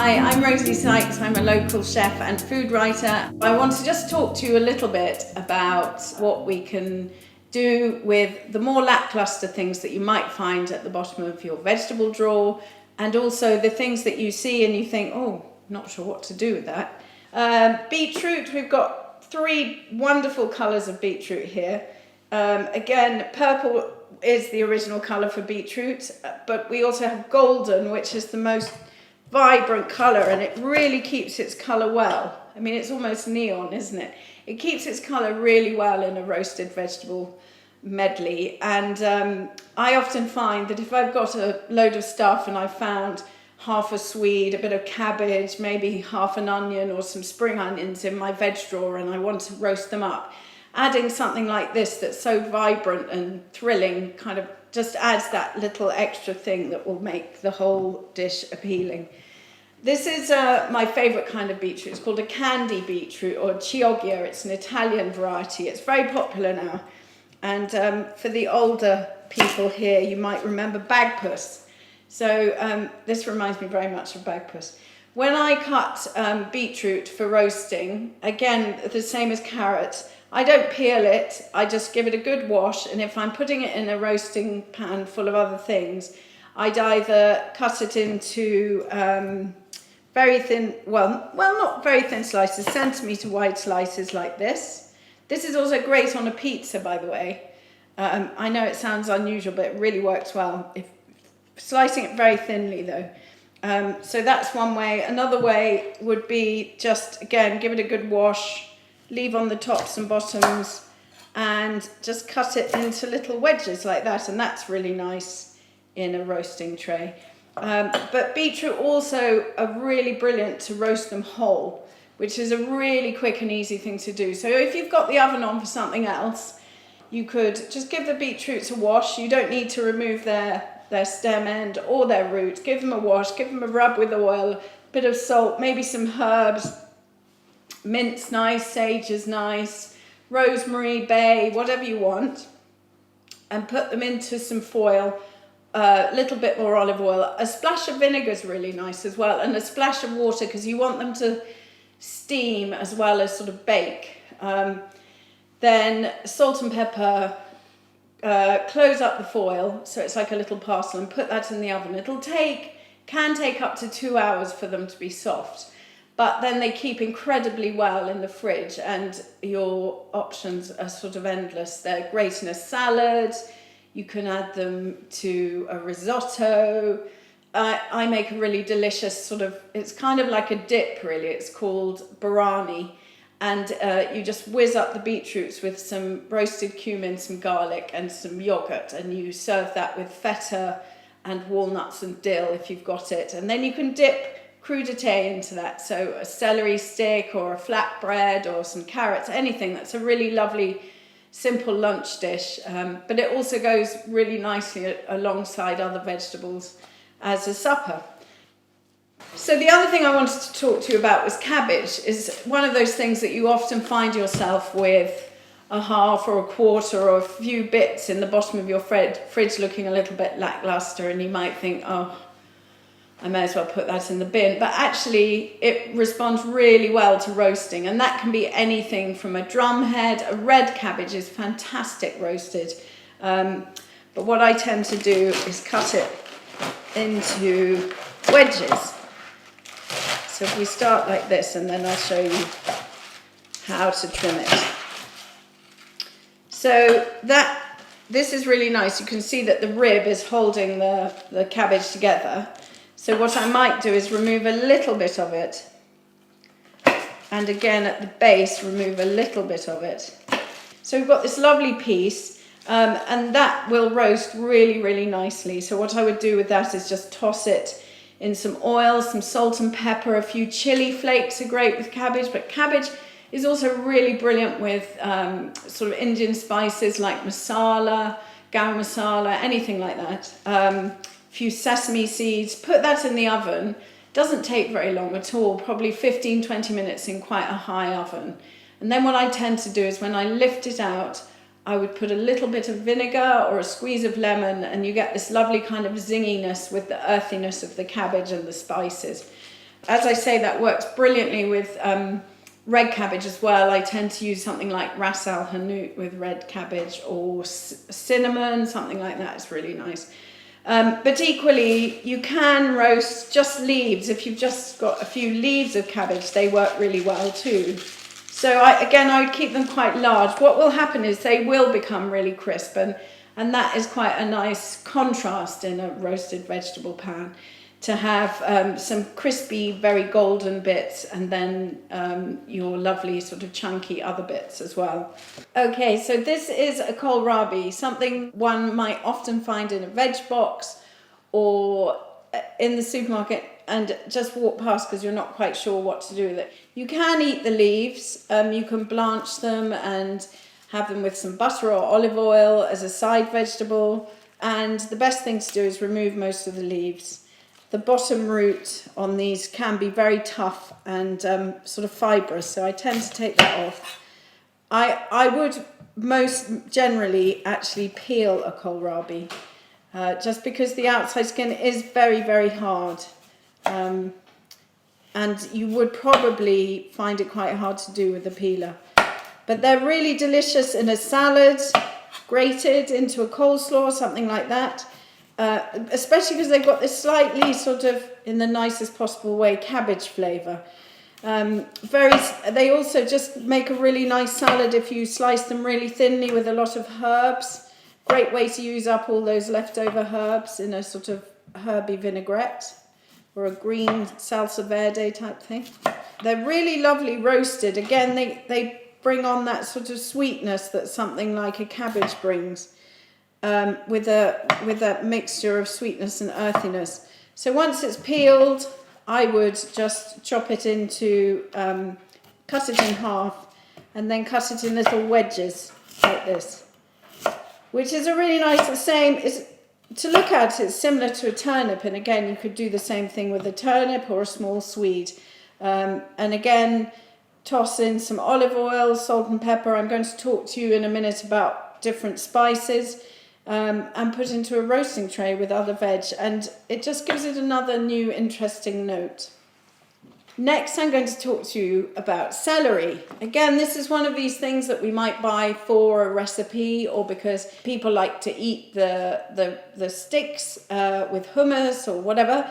Hi, I'm Rosie Sykes. I'm a local chef and food writer. I want to just talk to you a little bit about what we can do with the more lackluster things that you might find at the bottom of your vegetable drawer, and also the things that you see and you think, oh, not sure what to do with that. Beetroot, we've got 3 wonderful colours of beetroot here. Again, purple is the original colour for beetroot, but we also have golden, which is the most vibrant colour, and it really keeps its colour well. I mean, it's almost neon, isn't it? It keeps its colour really well in a roasted vegetable medley, and I often find that if I've got a load of stuff and I've found half a swede, a bit of cabbage, maybe half an onion or some spring onions in my veg drawer, and I want to roast them up, adding something like this that's so vibrant and thrilling kind of just adds that little extra thing that will make the whole dish appealing. This is my favourite kind of beetroot. It's called a candy beetroot, or chioggia. It's an Italian variety. It's very popular now. And for the older people here, you might remember bagpuss. So this reminds me very much of bagpuss. When I cut beetroot for roasting, again, the same as carrots, I don't peel it, I just give it a good wash, and if I'm putting it in a roasting pan full of other things, I'd either cut it into very thin, well, not very thin slices, centimetre wide slices like this. This is also great on a pizza, by the way. I know it sounds unusual, but it really works well. Slicing it very thinly though. So that's one way. Another way would be just, again, give it a good wash, leave on the tops and bottoms, and just cut it into little wedges like that, and that's really nice in a roasting tray. But beetroot also are really brilliant to roast them whole, which is a really quick and easy thing to do. So if you've got the oven on for something else, you could just give the beetroots a wash. You don't need to remove their stem end or their root. Give them a wash, give them a rub with oil, a bit of salt, maybe some herbs. Mint's nice, sage is nice, rosemary, bay, whatever you want, and put them into some foil, a little bit more olive oil. A splash of vinegar is really nice as well, and a splash of water, because you want them to steam as well as sort of bake. Then salt and pepper, close up the foil so it's like a little parcel, and put that in the oven. Can take up to 2 hours for them to be soft. But then they keep incredibly well in the fridge, and your options are sort of endless. They're great in a salad. You can add them to a risotto. I make a really delicious it's kind of like a dip really. It's called barani. And you just whiz up the beetroots with some roasted cumin, some garlic and some yogurt, and you serve that with feta and walnuts and dill if you've got it. And then you can dip crudité into that, so a celery stick or a flatbread or some carrots, anything. That's a really lovely simple lunch dish, but it also goes really nicely alongside other vegetables as a supper. So the other thing I wanted to talk to you about was cabbage. Is one of those things that you often find yourself with a half or a quarter or a few bits in the bottom of your fridge looking a little bit lackluster, and you might think, oh, I may as well put that in the bin. But actually it responds really well to roasting, and that can be anything from a drumhead. A red cabbage is fantastic roasted, but what I tend to do is cut it into wedges. So if we start like this, and then I'll show you how to trim it. So this is really nice. You can see that the rib is holding the cabbage together. So what I might do is remove a little bit of it, and again at the base remove a little bit of it. So we've got this lovely piece, and that will roast really, really nicely. So what I would do with that is just toss it in some oil, some salt and pepper. A few chili flakes are great with cabbage, but cabbage is also really brilliant with sort of Indian spices like masala, garam masala, anything like that. Few sesame seeds, put that in the oven. Doesn't take very long at all, probably 15-20 minutes in quite a high oven. And then what I tend to do is when I lift it out, I would put a little bit of vinegar or a squeeze of lemon, and you get this lovely kind of zinginess with the earthiness of the cabbage and the spices. As I say, that works brilliantly with red cabbage as well. I tend to use something like ras al hanout with red cabbage, or cinnamon, something like that. It's really nice. But equally, you can roast just leaves. If you've just got a few leaves of cabbage, they work really well too. So I would keep them quite large. What will happen is they will become really crisp, and that is quite a nice contrast in a roasted vegetable pan, to have some crispy, very golden bits, and then your lovely sort of chunky other bits as well. Okay, so this is a kohlrabi, something one might often find in a veg box or in the supermarket and just walk past because you're not quite sure what to do with it. You can eat the leaves, you can blanch them and have them with some butter or olive oil as a side vegetable, and the best thing to do is remove most of the leaves. The bottom root on these can be very tough and sort of fibrous, so I tend to take that off. I would most generally actually peel a kohlrabi, just because the outside skin is very, very hard. And you would probably find it quite hard to do with a peeler. But they're really delicious in a salad, grated into a coleslaw, something like that. Especially because they've got this slightly sort of, in the nicest possible way, cabbage flavour. They also just make a really nice salad if you slice them really thinly with a lot of herbs. Great way to use up all those leftover herbs in a sort of herby vinaigrette or a green salsa verde type thing. They're really lovely roasted. Again, they bring on that sort of sweetness that something like a cabbage brings. With a mixture of sweetness and earthiness. So once it's peeled, I would just chop it into, cut it in half, and then cut it in little wedges like this, which is a really nice, to look at, it's similar to a turnip, and again, you could do the same thing with a turnip or a small swede. And again, toss in some olive oil, salt and pepper. I'm going to talk to you in a minute about different spices. And put into a roasting tray with other veg, and it just gives it another new interesting note. Next, I'm going to talk to you about celery. Again, this is one of these things that we might buy for a recipe or because people like to eat the sticks with hummus or whatever,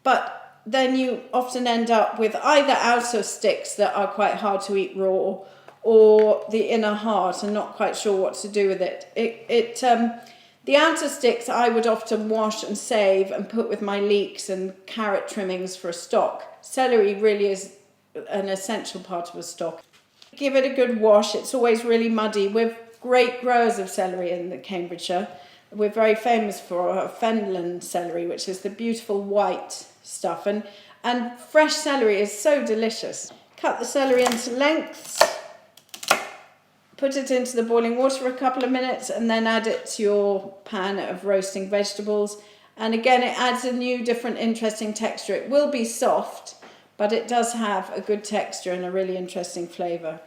but then you often end up with either outer sticks that are quite hard to eat raw, or the inner heart and not quite sure what to do with it. The outer sticks I would often wash and save and put with my leeks and carrot trimmings for a stock. Celery really is an essential part of a stock. Give it a good wash. It's always really muddy. We're great growers of celery in the Cambridgeshire. We're very famous for our Fenland celery, which is the beautiful white stuff. And fresh celery is so delicious. Cut the celery into lengths. Put it into the boiling water for a couple of minutes and then add it to your pan of roasting vegetables. And again, it adds a new, different, interesting texture. It will be soft, but it does have a good texture and a really interesting flavour.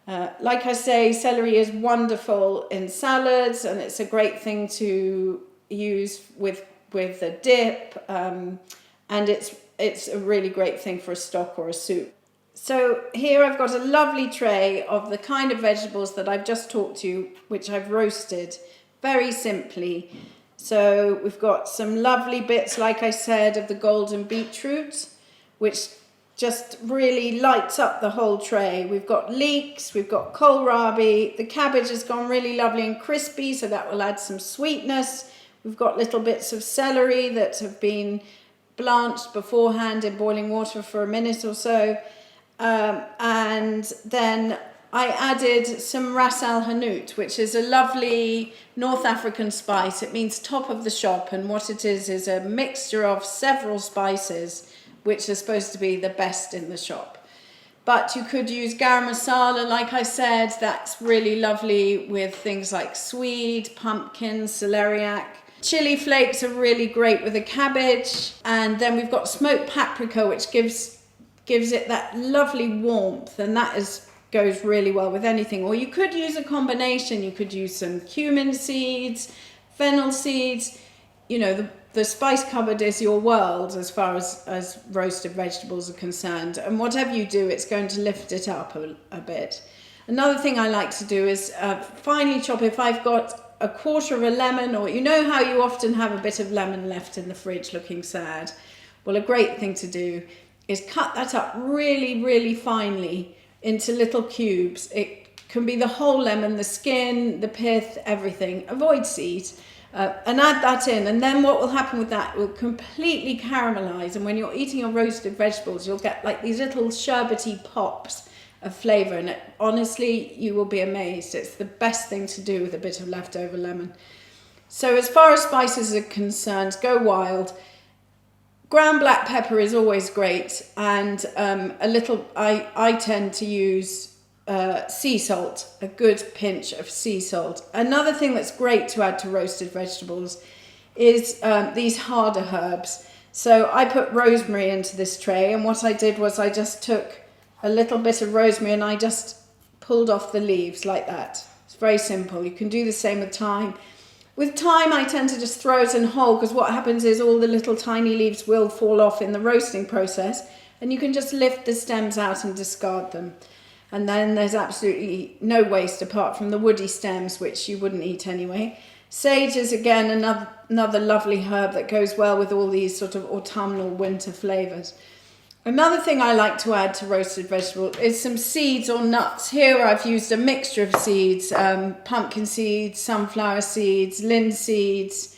Like I say, celery is wonderful in salads, and it's a great thing to use with a dip. And it's a really great thing for a stock or a soup. So here I've got a lovely tray of the kind of vegetables that I've just talked to you, which I've roasted very simply. So we've got some lovely bits, like I said, of the golden beetroot, which just really lights up the whole tray. We've got leeks, we've got kohlrabi, the cabbage has gone really lovely and crispy, so that will add some sweetness. We've got little bits of celery that have been blanched beforehand in boiling water for a minute or so. And then I added some ras al hanout, which is a lovely North African spice. It means top of the shop, and what it is a mixture of several spices which are supposed to be the best in the shop. But you could use garam masala, like I said. That's really lovely with things like swede, pumpkin, celeriac. Chili flakes are really great with the cabbage. And then we've got smoked paprika, which gives it that lovely warmth, and that goes really well with anything. Or you could use a combination. You could use some cumin seeds, fennel seeds. the spice cupboard is your world as far as roasted vegetables are concerned. And whatever you do, it's going to lift it up a bit. Another thing I like to do is finely chop. If I've got a quarter of a lemon, or how you often have a bit of lemon left in the fridge looking sad. Well, a great thing to do is cut that up really, really finely into little cubes. It can be the whole lemon, the skin, the pith, everything. Avoid seeds. And add that in, and then what will happen with that, it will completely caramelize, and when you're eating your roasted vegetables, you'll get like these little sherbety pops of flavor, and honestly, you will be amazed. It's the best thing to do with a bit of leftover lemon. So as far as spices are concerned, go wild. Ground black pepper is always great, and I tend to use sea salt, a good pinch of sea salt. Another thing that's great to add to roasted vegetables is these harder herbs. So I put rosemary into this tray, and what I did was I just took a little bit of rosemary and I just pulled off the leaves like that. It's very simple. You can do the same with thyme. With thyme, I tend to just throw it in whole, because what happens is all the little tiny leaves will fall off in the roasting process, and you can just lift the stems out and discard them. And then there's absolutely no waste apart from the woody stems, which you wouldn't eat anyway. Sage is again another lovely herb that goes well with all these sort of autumnal winter flavours. Another thing I like to add to roasted vegetable is some seeds or nuts. Here I've used a mixture of seeds, pumpkin seeds, sunflower seeds, linseeds.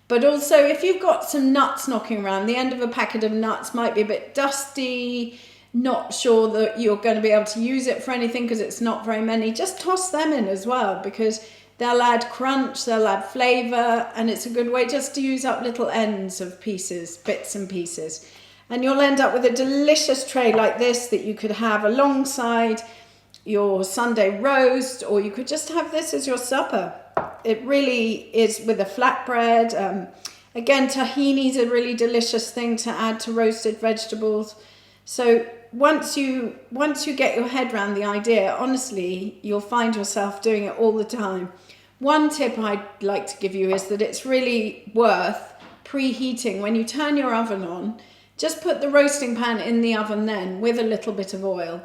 But also if you've got some nuts knocking around, the end of a packet of nuts might be a bit dusty, not sure that you're going to be able to use it for anything because it's not very many, just toss them in as well, because they'll add crunch, they'll add flavour, and it's a good way just to use up little ends of pieces, bits and pieces. And you'll end up with a delicious tray like this that you could have alongside your Sunday roast, or you could just have this as your supper. It really is with a flatbread. Again, tahini is a really delicious thing to add to roasted vegetables. So once you get your head around the idea, honestly, you'll find yourself doing it all the time. One tip I'd like to give you is that it's really worth preheating. When you turn your oven on, just put the roasting pan in the oven then with a little bit of oil.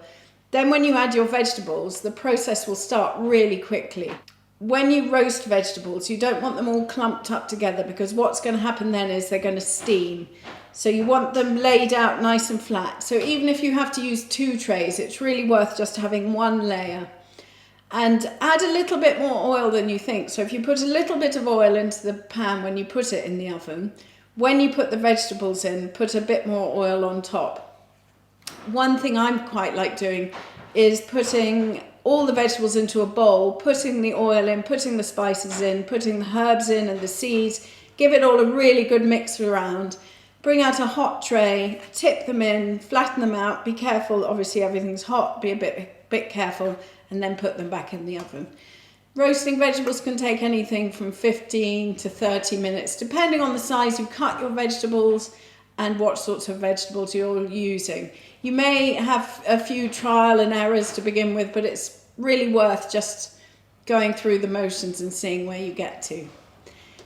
Then when you add your vegetables, the process will start really quickly. When you roast vegetables, you don't want them all clumped up together, because what's going to happen then is they're going to steam. So you want them laid out nice and flat. So even if you have to use 2 trays, it's really worth just having 1 layer. And add a little bit more oil than you think. So if you put a little bit of oil into the pan when you put it in the oven, when you put the vegetables in, put a bit more oil on top. One thing I'm quite like doing is putting all the vegetables into a bowl, putting the oil in, putting the spices in, putting the herbs in and the seeds, give it all a really good mix around. Bring out a hot tray, tip them in, flatten them out, be careful, obviously everything's hot, be a bit careful, and then put them back in the oven. Roasting vegetables can take anything from 15 to 30 minutes, depending on the size you cut your vegetables and what sorts of vegetables you're using. You may have a few trial and errors to begin with, but it's really worth just going through the motions and seeing where you get to.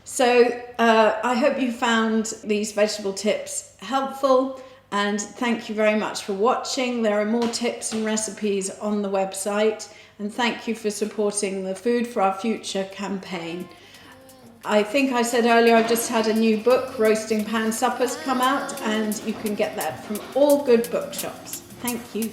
So I hope you found these vegetable tips helpful, and thank you very much for watching. There are more tips and recipes on the website, and thank you for supporting the Food for Our Future campaign. I think I said earlier, I've just had a new book, Roasting Pan Suppers, come out, and you can get that from all good bookshops. Thank you.